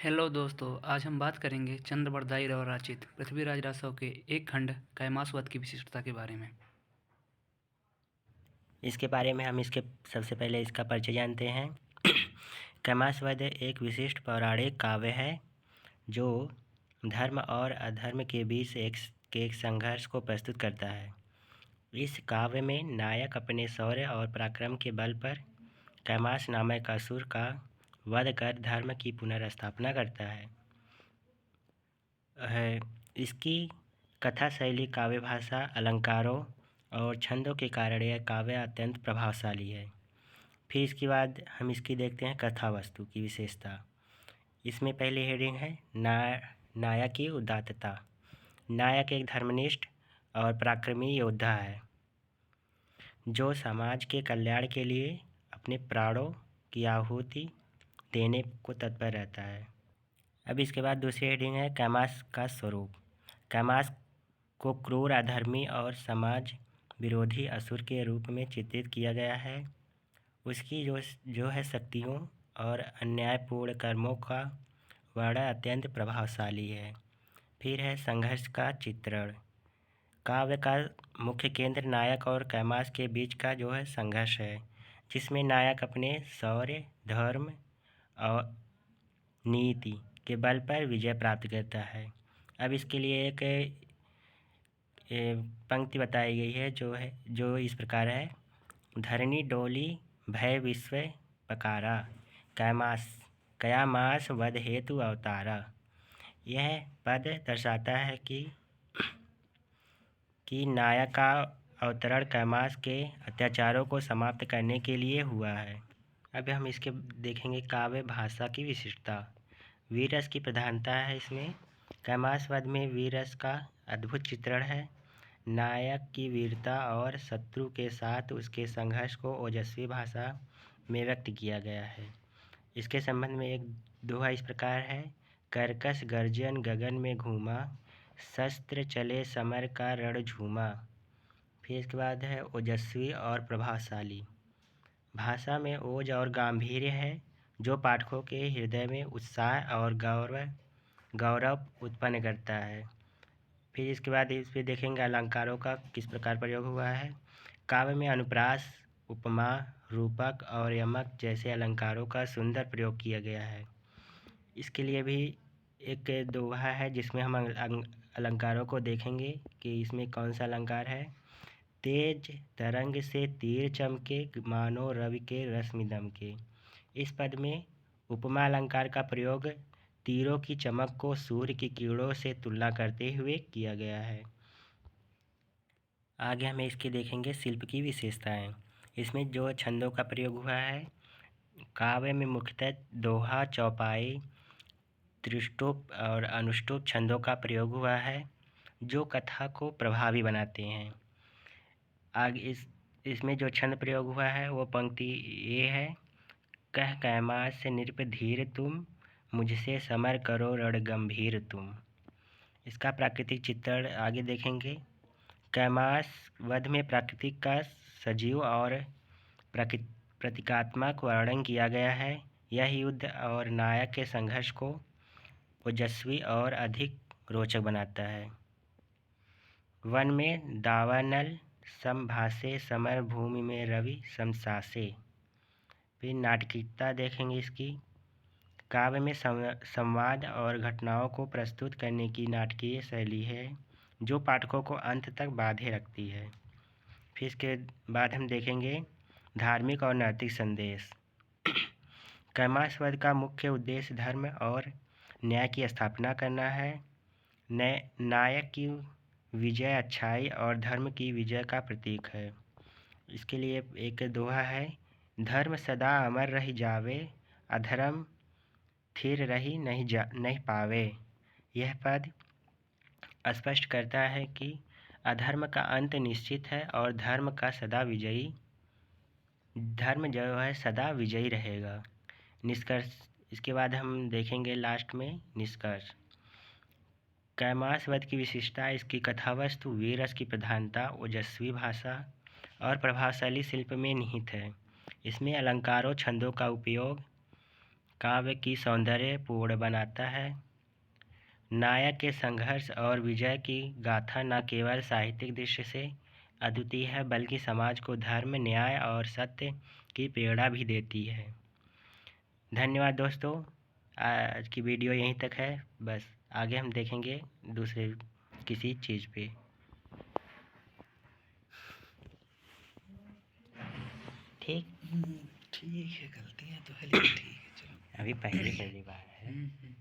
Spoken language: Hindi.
हेलो दोस्तों, आज हम बात करेंगे चंद्रबरदाई द्वारा रचित पृथ्वीराज रासव के एक खंड कैमासवत की विशिष्टता के बारे में। इसके बारे में हम इसके सबसे पहले इसका परिचय जानते हैं। कैमासवध एक विशिष्ट पौराणिक काव्य है जो धर्म और अधर्म के बीच एक संघर्ष को प्रस्तुत करता है। इस काव्य में नायक अपने शौर्य और पराक्रम के बल पर कैमास नामक असुर का वध कर धर्म की पुनर्स्थापना करता है। इसकी कथा शैली, काव्य भाषा, अलंकारों और छंदों के कारण यह काव्य अत्यंत प्रभावशाली है। फिर इसके बाद हम इसकी देखते हैं कथा वस्तु की विशेषता। इसमें पहली हेडिंग है नायक की उदात्तता। नायक एक धर्मनिष्ठ और पराक्रमी योद्धा है जो समाज के कल्याण के लिए अपने प्राणों की आहुति देने को तत्पर रहता है। अब इसके बाद दूसरी हेडिंग है कैमास का स्वरूप। कैमास को क्रूर, अधर्मी और समाज विरोधी असुर के रूप में चित्रित किया गया है। उसकी जो है शक्तियों और अन्यायपूर्ण कर्मों का वर्णन अत्यंत प्रभावशाली है। फिर है संघर्ष का चित्रण। काव्य का मुख्य केंद्र नायक और कैमास के बीच का जो है संघर्ष है, जिसमें नायक अपने शौर्य, धर्म और नीति के बल पर विजय प्राप्त करता है। अब इसके लिए एक पंक्ति बताई गई है जो इस प्रकार है। धरणी डोली भय विश्व पकारा, कयामास वध हेतु अवतारा। यह पद दर्शाता है कि नायक का अवतरण कैमास के अत्याचारों को समाप्त करने के लिए हुआ है। अब हम इसके देखेंगे काव्य भाषा की विशिष्टता। वीर रस की प्रधानता है इसमें। कैमास वध में वीर रस का अद्भुत चित्रण है। नायक की वीरता और शत्रु के साथ उसके संघर्ष को ओजस्वी भाषा में व्यक्त किया गया है। इसके संबंध में एक दोहा इस प्रकार है। कर्कश गर्जन गगन में घूमा, शस्त्र चले समर का रण झूमा। फिर इसके बाद है ओजस्वी और प्रभावशाली। भाषा में ओज और गांधीर्य है जो पाठकों के हृदय में उत्साह और गौरव उत्पन्न करता है। फिर इसके बाद इस पर देखेंगे अलंकारों का किस प्रकार प्रयोग हुआ है। काव्य में अनुप्रास, उपमा, रूपक और यमक जैसे अलंकारों का सुंदर प्रयोग किया गया है। इसके लिए भी एक दोहा है जिसमें हम अलंकारों को देखेंगे कि इसमें कौन सा अलंकार है। तेज तरंग से तीर चमके, मानो रवि के रश्मि दमके। इस पद में उपमा अलंकार का प्रयोग तीरों की चमक को सूर्य की किरणों से तुलना करते हुए किया गया है। आगे हमें इसके देखेंगे शिल्प की विशेषताएं। इसमें जो छंदों का प्रयोग हुआ है, काव्य में मुख्यतः दोहा, चौपाई, त्रिष्टुप और अनुष्टुप छंदों का प्रयोग हुआ है जो कथा को प्रभावी बनाते हैं। आगे इसमें जो छंद प्रयोग हुआ है वो पंक्ति ये है। कह कैमास से नृप धीर तुम, मुझसे समर करो रण गंभीर तुम। इसका प्राकृतिक चित्रण आगे देखेंगे। कैमास वध में प्राकृतिक का सजीव और प्रतीकात्मक वर्णन किया गया है। यह युद्ध और नायक के संघर्ष को ओजस्वी और अधिक रोचक बनाता है। वन में दावानल समभासे, समर भूमि में रवि समसासे। फिर नाटकीयता देखेंगे इसकी। काव्य में संवाद और घटनाओं को प्रस्तुत करने की नाटकीय शैली है जो पाठकों को अंत तक बांधे रखती है। फिर इसके बाद हम देखेंगे धार्मिक और नैतिक संदेश। कैमासवध का मुख्य उद्देश्य धर्म और न्याय की स्थापना करना है। नायक की विजय अच्छाई और धर्म की विजय का प्रतीक है। इसके लिए एक दोहा है। धर्म सदा अमर रही जावे, अधर्म थिर रही नहीं पावे। यह पद स्पष्ट करता है कि अधर्म का अंत निश्चित है और धर्म जो है सदा विजयी रहेगा। निष्कर्ष इसके बाद हम देखेंगे लास्ट में निष्कर्ष। कैमासवध की विशेषता इसकी कथावस्तु, वीर रस की प्रधानता, ओजस्वी भाषा और प्रभावशाली शिल्प में निहित है। इसमें अलंकारों, छंदों का उपयोग काव्य की सौंदर्यपूर्ण बनाता है। नायक के संघर्ष और विजय की गाथा न केवल साहित्यिक दृष्टि से अद्वितीय है बल्कि समाज को धर्म, न्याय और सत्य की प्रेरणा भी देती है। धन्यवाद दोस्तों, आज की वीडियो यहीं तक है। बस आगे हम देखेंगे दूसरे किसी चीज़ पे। ठीक ठीक है, गलतियाँ तो है लेकिन ठीक है, चलो। अभी पहली बार है।